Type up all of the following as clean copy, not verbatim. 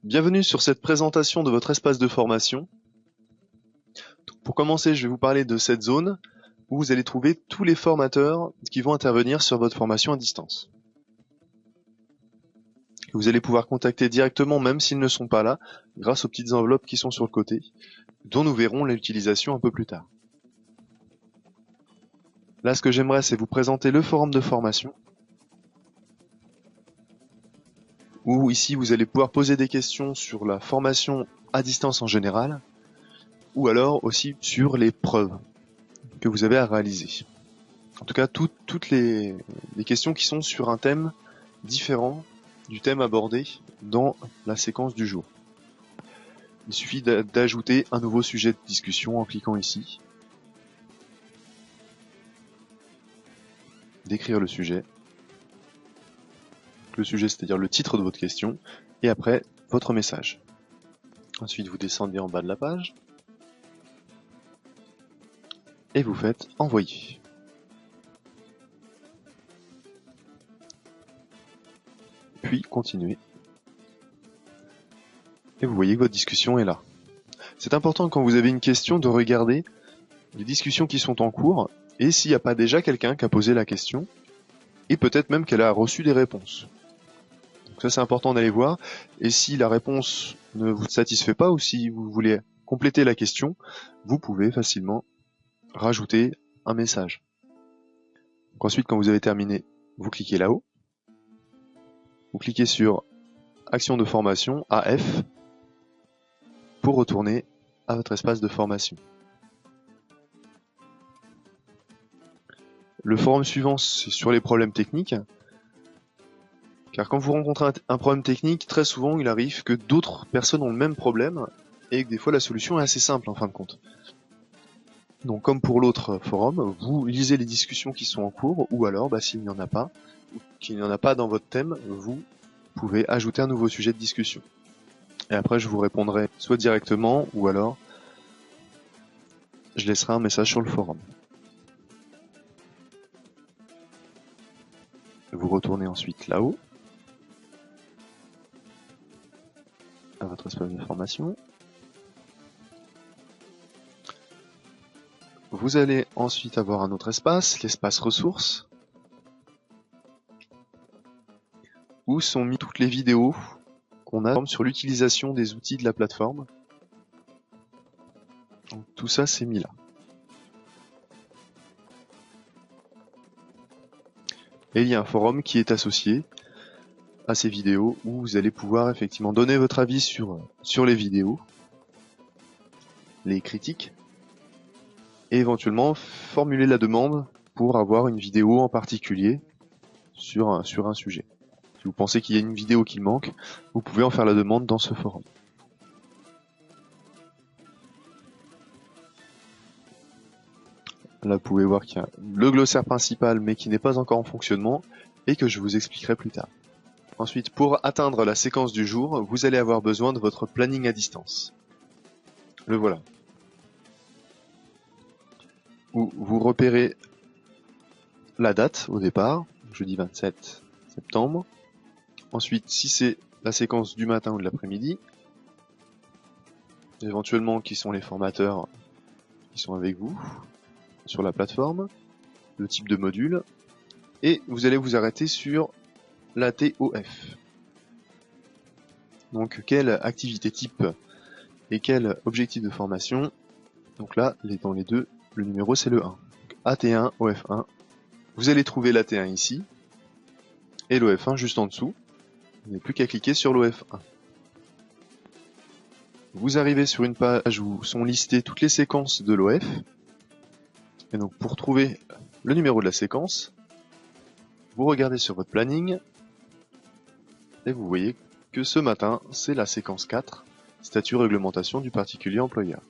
Bienvenue sur cette présentation de votre espace de formation. Pour commencer, je vais vous parler de cette zone où vous allez trouver tous les formateurs qui vont intervenir sur votre formation à distance. Vous allez pouvoir contacter directement même s'ils ne sont pas là, grâce aux petites enveloppes qui sont sur le côté, dont nous verrons l'utilisation un peu plus tard. Là, ce que j'aimerais, c'est vous présenter le forum de formation, où ici vous allez pouvoir poser des questions sur la formation à distance en général, ou alors aussi sur les preuves que vous avez à réaliser. En tout cas, toutes les questions qui sont sur un thème différent du thème abordé dans la séquence du jour. Il suffit d'ajouter un nouveau sujet de discussion en cliquant ici, d'écrire le sujet, c'est-à-dire le titre de votre question, et après votre message. Ensuite, vous descendez en bas de la page, et vous faites envoyer. Puis continuez. Et vous voyez que votre discussion est là. C'est important quand vous avez une question de regarder les discussions qui sont en cours et s'il n'y a pas déjà quelqu'un qui a posé la question et peut-être même qu'elle a reçu des réponses. Donc ça c'est important d'aller voir, et si la réponse ne vous satisfait pas ou si vous voulez compléter la question, vous pouvez facilement rajouter un message. Donc ensuite, quand vous avez terminé, vous cliquez là-haut, vous cliquez sur Action de formation, AF, pour retourner à votre espace de formation. Le forum suivant, c'est sur les problèmes techniques. Car quand vous rencontrez un problème technique, très souvent il arrive que d'autres personnes ont le même problème et que des fois la solution est assez simple en fin de compte. Donc comme pour l'autre forum, vous lisez les discussions qui sont en cours, ou alors s'il n'y en a pas, ou qu'il n'y en a pas dans votre thème, vous pouvez ajouter un nouveau sujet de discussion. Et après je vous répondrai soit directement, ou alors je laisserai un message sur le forum. Vous retournez ensuite là-haut, à votre espace de formation. Vous allez ensuite avoir un autre espace, l'espace ressources, où sont mis toutes les vidéos qu'on a sur l'utilisation des outils de la plateforme. Donc, tout ça c'est mis là. Et il y a un forum qui est associé à ces vidéos où vous allez pouvoir effectivement donner votre avis sur les vidéos, les critiques, et éventuellement formuler la demande pour avoir une vidéo en particulier sur un sujet. Si vous pensez qu'il y a une vidéo qui manque, vous pouvez en faire la demande dans ce forum. Là, vous pouvez voir qu'il y a le glossaire principal, mais qui n'est pas encore en fonctionnement, et que je vous expliquerai plus tard. Ensuite, pour atteindre la séquence du jour, vous allez avoir besoin de votre planning à distance. Le voilà. Où vous repérez la date au départ, jeudi 27 septembre. Ensuite, si c'est la séquence du matin ou de l'après-midi, éventuellement qui sont les formateurs qui sont avec vous sur la plateforme, le type de module, et vous allez vous arrêter sur la TOF. Donc quelle activité type et quel objectif de formation. Donc là, dans les deux, le numéro c'est le 1. Donc AT1, OF1. Vous allez trouver l'AT1 ici, et l'OF1 juste en dessous. Vous n'avez plus qu'à cliquer sur l'OF1. Vous arrivez sur une page où sont listées toutes les séquences de l'OF. Et donc pour trouver le numéro de la séquence, vous regardez sur votre planning, et vous voyez que ce matin, c'est la séquence 4, statut réglementation du particulier employeur.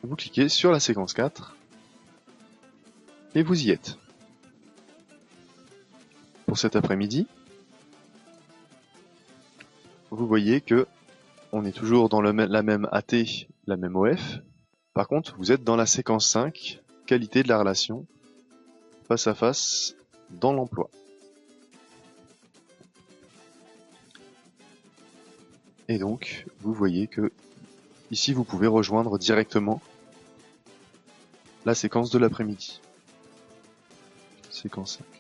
Vous cliquez sur la séquence 4, et vous y êtes. Pour cet après-midi, vous voyez que on est toujours dans la même AT, la même OF. Par contre, vous êtes dans la séquence 5, qualité de la relation, face à face dans l'emploi. Et donc, vous voyez que ici, vous pouvez rejoindre directement la séquence de l'après-midi. Séquence 5.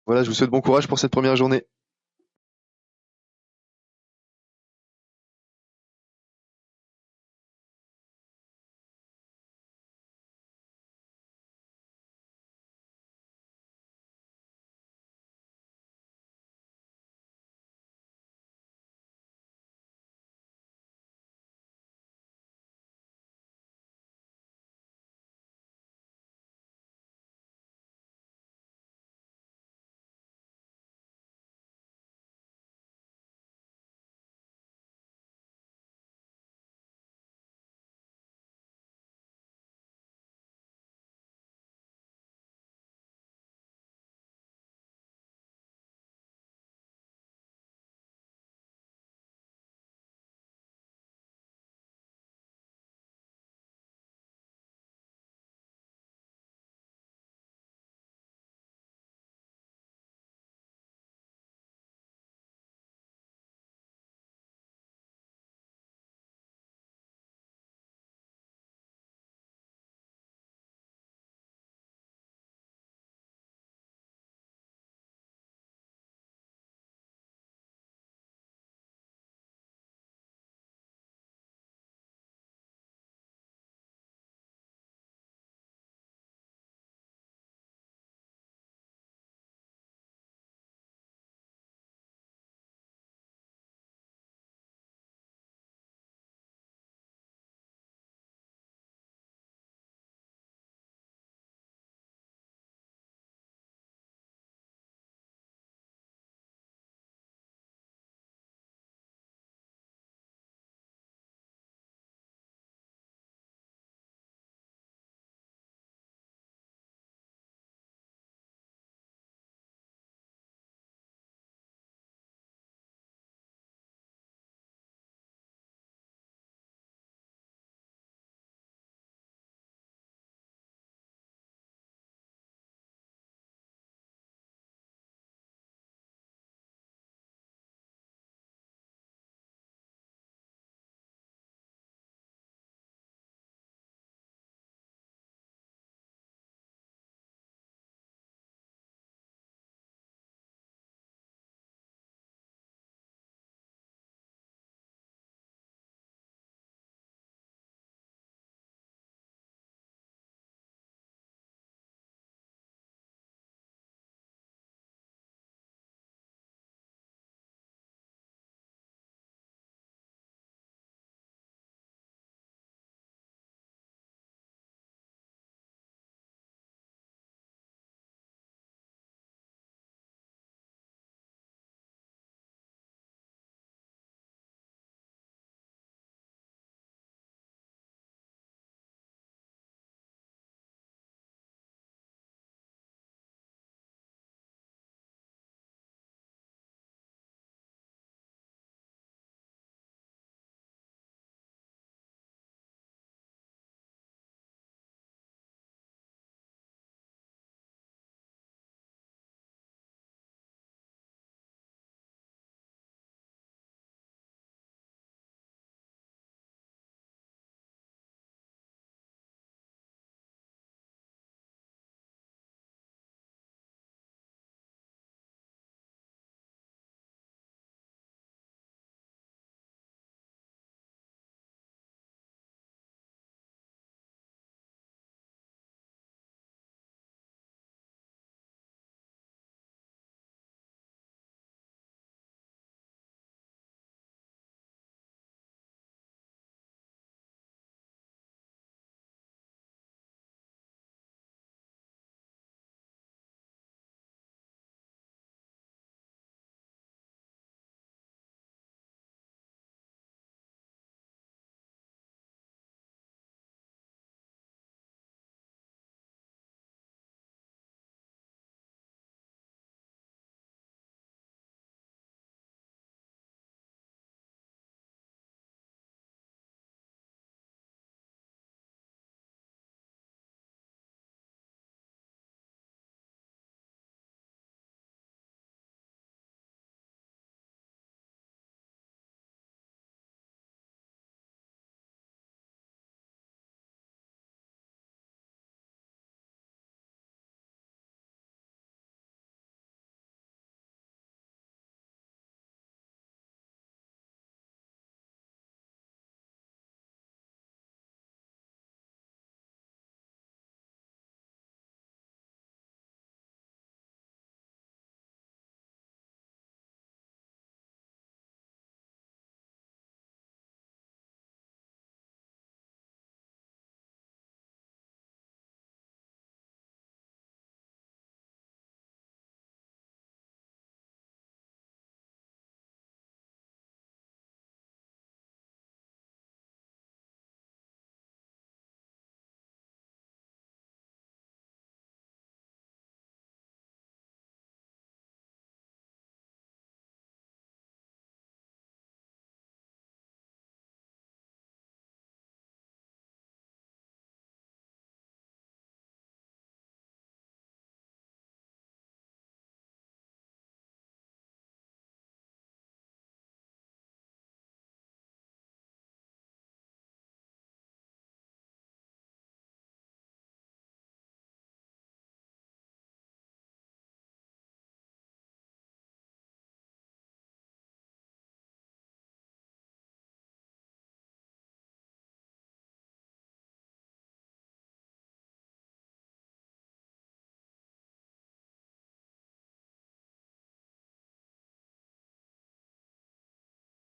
Voilà, je vous souhaite bon courage pour cette première journée.